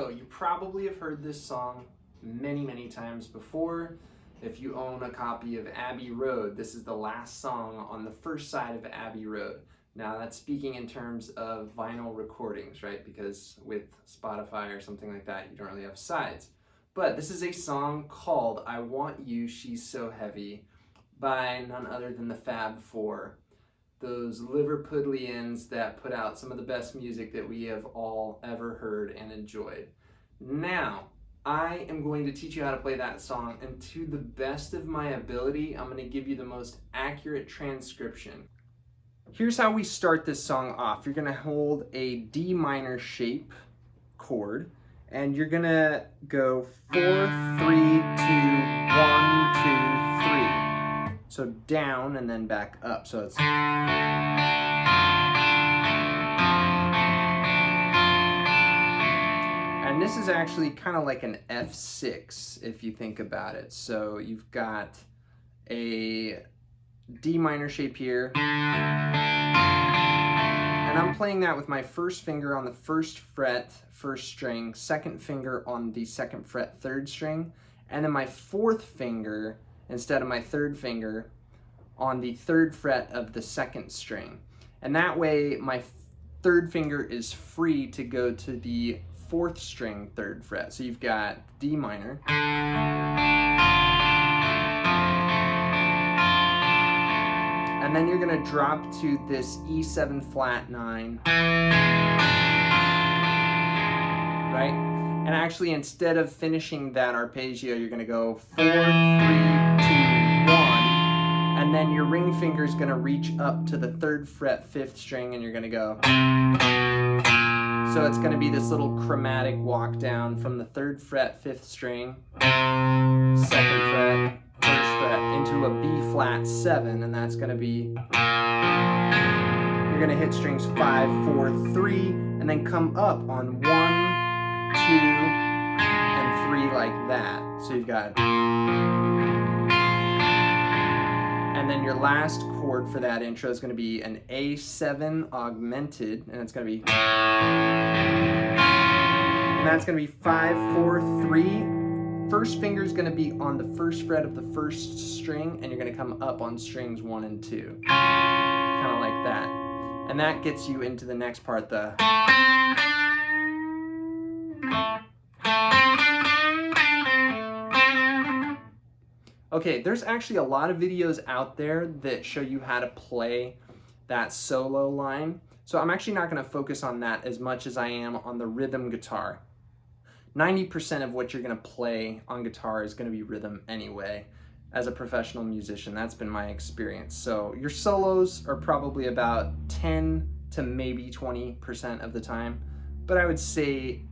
So you probably have heard this song many times before. If you own a copy of Abbey Road, this is the last song on the first side of Abbey Road. Now that's speaking in terms of vinyl recordings, right? Because with Spotify or something like that, you don't really have sides. But this is a song called I Want You, She's So Heavy by none other than the Fab Four. Those Liverpudlians that put out some of the best music that we have all ever heard and enjoyed. Now, I am going to teach you how to play that song, and to the best of my ability, I'm going to give you the most accurate transcription. Here's how we start this song off. You're going to hold a D minor shape chord, and you're going to go 4, 3, 2, 1, 2, 3. So down and then back up. So it's... And this is actually kind of like an F6 if you think about it. So you've got a D minor shape here. And I'm playing that with my first finger on the first fret, first string, second finger on the second fret, third string, and then my fourth finger instead of my third finger on the third fret of the second string. And that way my third finger is free to go to the fourth string, third fret. So you've got D minor. And then you're gonna drop to this E7 flat 9. Right? And actually, instead of finishing that arpeggio, you're gonna go 4, 3, 2, 1, and then your ring finger is gonna reach up to the third fret, fifth string, and you're gonna go. So it's gonna be this little chromatic walk down from the third fret, fifth string, second fret, first fret, into a B flat 7, and that's gonna be, you're gonna hit strings 5, 4, 3, and then come up on 1, 2, and 3 like that. So you've got, and then your last chord for that intro is going to be an A7 augmented, and it's going to be, and that's going to be 5, 4, 3. First finger is going to be on the first fret of the first string, and you're going to come up on strings 1 and 2, kind of like that. And that gets you into the next part, the. Okay, there's actually a lot of videos out there that show you how to play that solo line. So I'm actually not going to focus on that as much as I am on the rhythm guitar. 90% of what you're going to play on guitar is going to be rhythm anyway. As a professional musician, that's been my experience. So your solos are probably about 10 to maybe 20% of the time, but I would say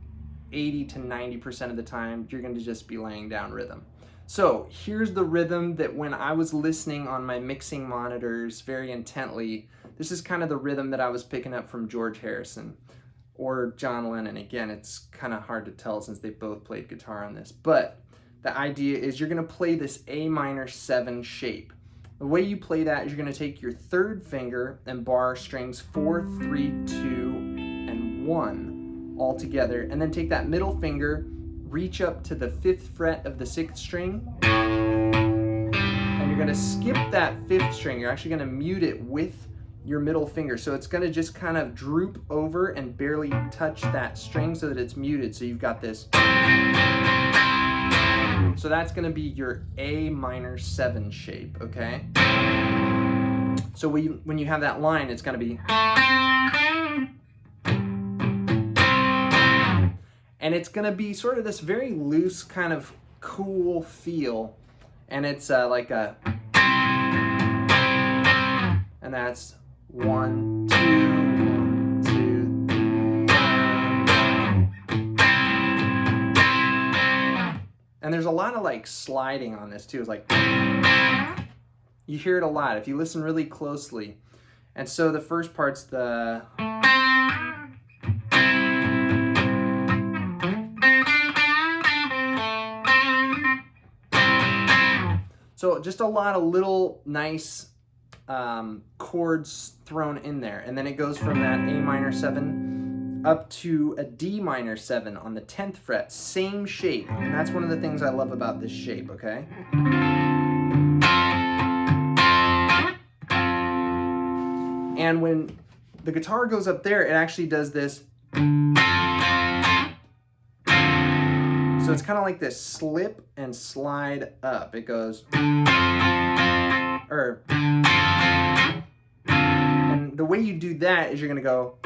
80 to 90% of the time, you're going to just be laying down rhythm. So here's the rhythm that when I was listening on my mixing monitors very intently, this is kind of the rhythm that I was picking up from George Harrison or John Lennon. Again, it's kind of hard to tell since they both played guitar on this, but the idea is you're going to play this A minor 7 shape. The way you play that is you're going to take your third finger and bar strings 4, 3, 2, and 1 all together, and then take that middle finger, reach up to the 5th fret of the 6th string, and you're going to skip that 5th string. You're actually going to mute it with your middle finger. So it's going to just kind of droop over and barely touch that string so that it's muted. So you've got this. So that's going to be your A minor 7 shape, okay? So when you have that line, it's going to be. And it's going to be sort of this very loose kind of cool feel. And it's like a, and that's 1, 2, 1, 2, 3. And there's a lot of like sliding on this too. It's like, you hear it a lot if you listen really closely. And so the first part's the, so just a lot of little nice chords thrown in there. And then it goes from that A minor 7 up to a D minor 7 on the 10th fret, same shape. And that's one of the things I love about this shape, okay? And when the guitar goes up there, it actually does this. So it's kind of like this slip and slide up. It goes, and the way you do that is you're gonna go,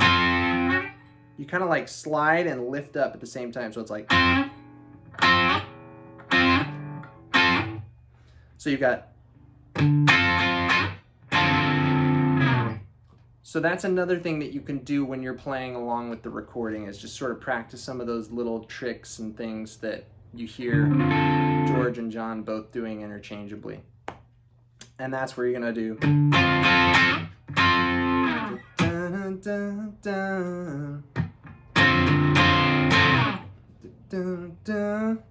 you kind of like slide and lift up at the same time. So it's like, so you've got, so that's another thing that you can do when you're playing along with the recording, is just sort of practice some of those little tricks and things that you hear George and John both doing interchangeably. And that's where you're gonna do. Dun, dun, dun. Dun, dun.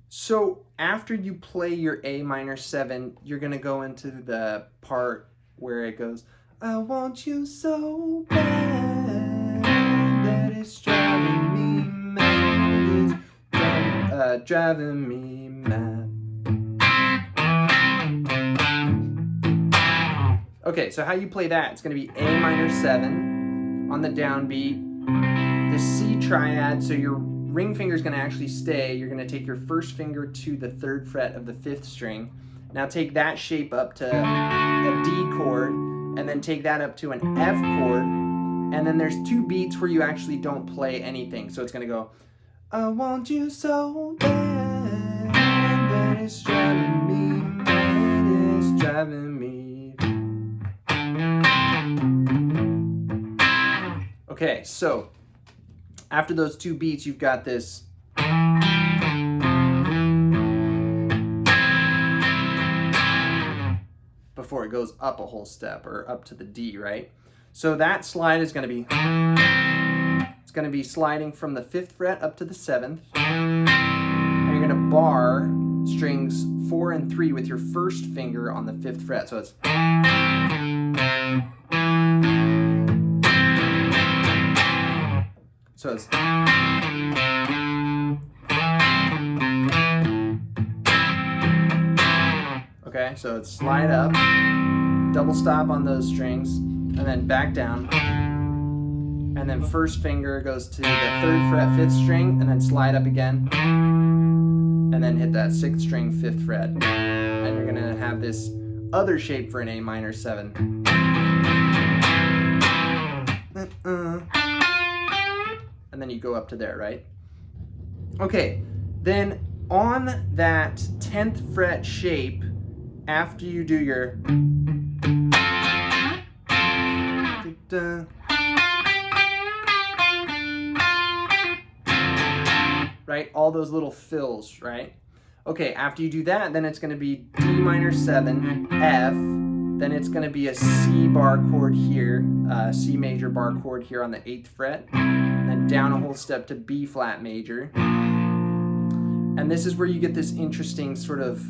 So after you play your A minor 7, you're gonna go into the part where it goes, I want you so bad that it's driving me mad, it's driving me mad. Okay, so how you play that, it's gonna be A minor 7 on the downbeat, the C triad, so your ring finger is going to actually stay. You're going to take your first finger to the 3rd fret of the 5th string. Now take that shape up to a D chord, and then take that up to an F chord, and then there's 2 beats where you actually don't play anything. So it's going to go, I want you so bad that it's driving me mad, it's driving me. Okay, so after those 2 beats, you've got this. Before it goes up a whole step, or up to the D, right? So that slide is going to be, it's going to be sliding from the 5th fret up to the 7th. And you're going to bar strings 4 and 3 with your first finger on the 5th fret. So it's, so it's, okay, so it's slide up, double stop on those strings, and then back down, and then first finger goes to the 3rd fret, 5th string, and then slide up again, and then hit that 6th string, 5th fret, and you're gonna have this other shape for an A minor 7. And then you go up to there, right? Okay, then on that 10th fret shape, after you do your, right, all those little fills, right? Okay, after you do that, then it's going to be D minor 7, F, then it's going to be a C bar chord here, C major bar chord here on the 8th fret, then down a whole step to B flat major. And this is where you get this interesting sort of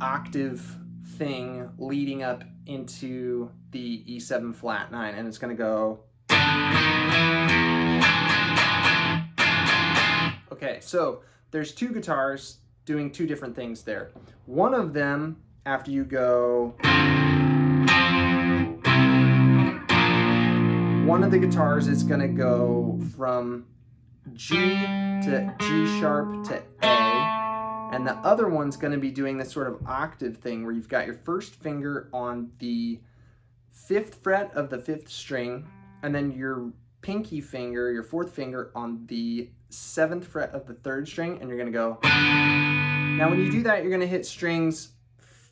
octave thing leading up into the E7 flat 9, and it's going to go. Okay, so there's 2 guitars doing 2 different things there. One of them, after you go, one of the guitars is going to go from G to G sharp to A, and the other one's going to be doing this sort of octave thing where you've got your first finger on the 5th fret of the 5th string, and then your pinky finger, your 4th finger, on the 7th fret of the 3rd string, and you're going to go. Now when you do that, you're going to hit strings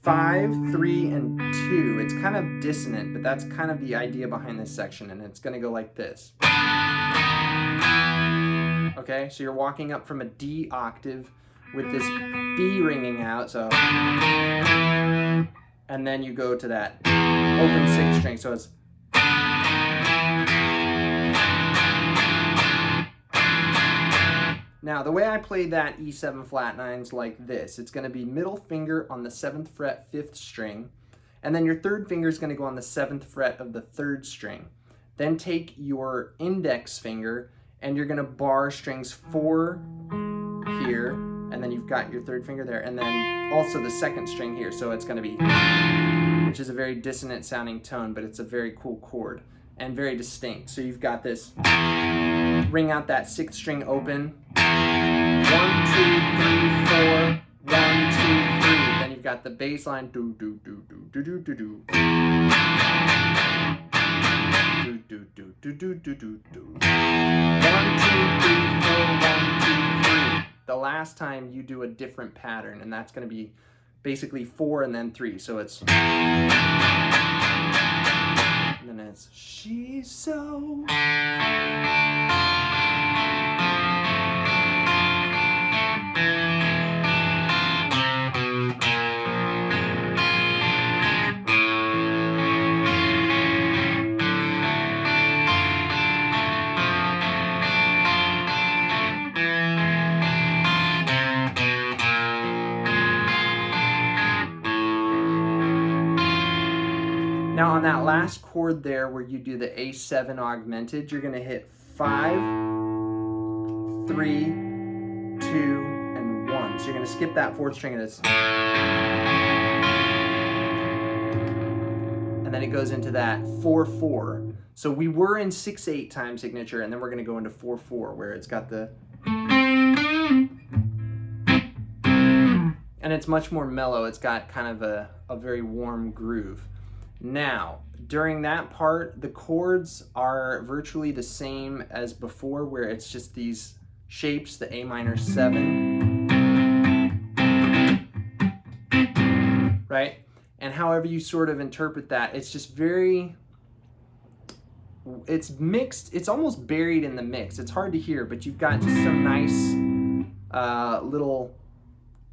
5, 3, and 2. It's kind of dissonant, but that's kind of the idea behind this section, and it's going to go like this. Okay, so you're walking up from a D octave with this B ringing out, so, and then you go to that open 6th string, so it's, Now, the way I play that E7 flat 9's like this. It's going to be middle finger on the 7th fret, 5th string, and then your third finger is going to go on the 7th fret of the 3rd string. Then take your index finger and you're going to bar strings 4 here, and then you've got your third finger there, and then also the 2nd string here. So it's going to be, which is a very dissonant sounding tone, but it's a very cool chord and very distinct. So you've got this, ring out that 6th string open, 1, 2, 3, 4, 1, 2, 3. Then you've got the bass line, do, do, do, do, do, do, do, do. Do, do, do, do, do, do, do, do. 1, 2, 3, 4, 1, 2, 3. The last time you do a different pattern, and that's going to be basically 4 and then 3. So it's, and then it's, she's so. Now on that last chord there where you do the A7 augmented, you're going to hit 5, 3, 2, and 1. So you're going to skip that 4th string and it's, and then it goes into that 4/4. So we were in 6/8 time signature, and then we're going to go into 4/4 where it's got the, and it's much more mellow. It's got kind of a very warm groove. Now, during that part, the chords are virtually the same as before, where it's just these shapes, the A minor 7, right? And however you sort of interpret that, it's just very, it's mixed, it's almost buried in the mix. It's hard to hear, but you've got just some nice little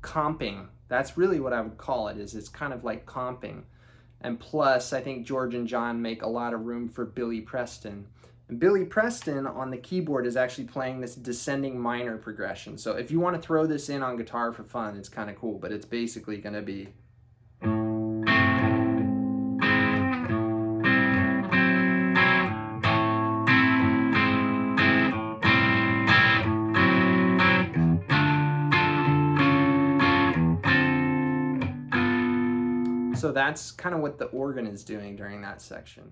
comping. That's really what I would call it, is it's kind of like comping. And plus, I think George and John make a lot of room for Billy Preston. And Billy Preston on the keyboard is actually playing this descending minor progression. So if you want to throw this in on guitar for fun, it's kind of cool, but it's basically going to be. So that's kind of what the organ is doing during that section.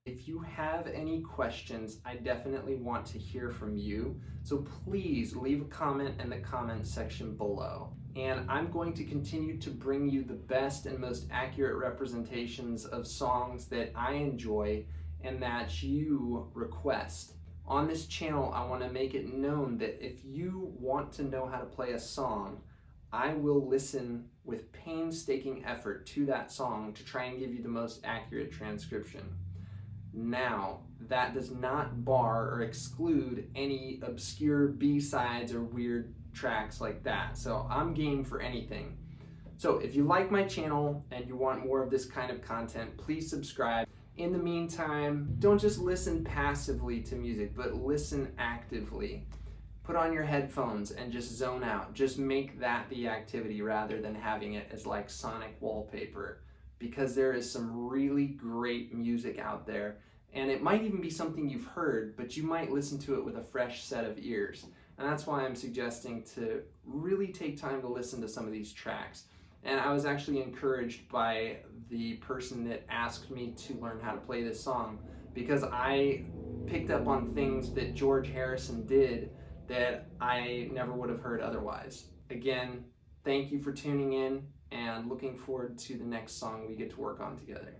If you have any questions, I definitely want to hear from you. So please leave a comment in the comment section below. And I'm going to continue to bring you the best and most accurate representations of songs that I enjoy and that you request. On this channel, I want to make it known that if you want to know how to play a song, I will listen with painstaking effort to that song to try and give you the most accurate transcription. Now, that does not bar or exclude any obscure B-sides or weird tracks like that. So I'm game for anything. So if you like my channel and you want more of this kind of content, please subscribe. In the meantime, don't just listen passively to music, but listen actively. Put on your headphones and just zone out. Just make that the activity rather than having it as like sonic wallpaper, because there is some really great music out there, and it might even be something you've heard, but you might listen to it with a fresh set of ears. And that's why I'm suggesting to really take time to listen to some of these tracks. And I was actually encouraged by the person that asked me to learn how to play this song, because I picked up on things that George Harrison did that I never would have heard otherwise. Again, thank you for tuning in, and looking forward to the next song we get to work on together.